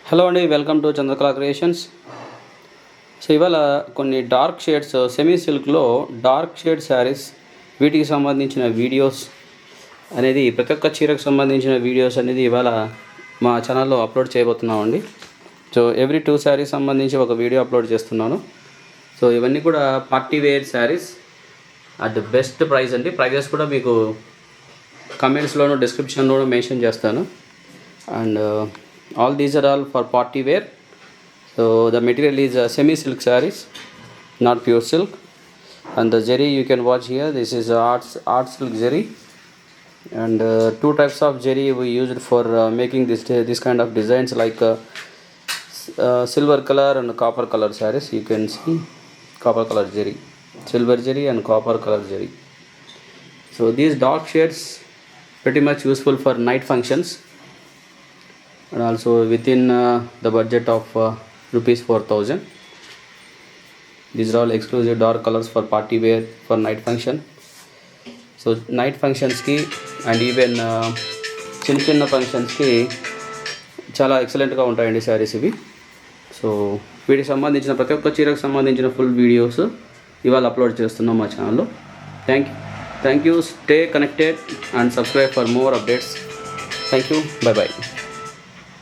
Hello అండి, welcome to Chandrakala creations. So ఇవాళ కొన్ని డార్క్ షేడ్స్ సెమీ సిల్క్లో డార్క్ షేడ్ శారీస్ వీటికి సంబంధించిన వీడియోస్ అనేది ప్రతి ఒక్క చీరకు సంబంధించిన వీడియోస్ అనేది ఇవాళ మా ఛానల్లో అప్లోడ్ చేయబోతున్నామండి. సో ఎవ్రీ 2 శారీస్ సంబంధించి ఒక వీడియో అప్లోడ్ చేస్తున్నాను. సో ఇవన్నీ కూడా party wear saris at best price అండి. ప్రైజెస్ కూడా మీకు కమెంట్స్లోను డిస్క్రిప్షన్లోనూ మెన్షన్ చేస్తాను. And all these are all for party wear. So the material is semi silk sarees, not pure silk. And the zari you can watch here, this is art silk zari. And 2 types of zari we used for making this kind of designs, like silver color and copper color sarees. You can see copper color zari, silver zari and copper color zari. So these dark shades pretty much useful for night functions, and also within the budget of rupees 4,000. These are all exclusive dark colors for party wear for night function. So night functions ki and even చిన్న functions కి చాలా excellent గా ఉంటాయండి సారీస్ ఇవి. So వీటికి సంబంధించిన ప్రతి ఒక్క చీరకు సంబంధించిన ఫుల్ వీడియోస్ ఇవాళ అప్లోడ్ చేస్తున్నాం మా ఛానల్లో. Thank you. Stay connected and subscribe for more updates. Thank you. By.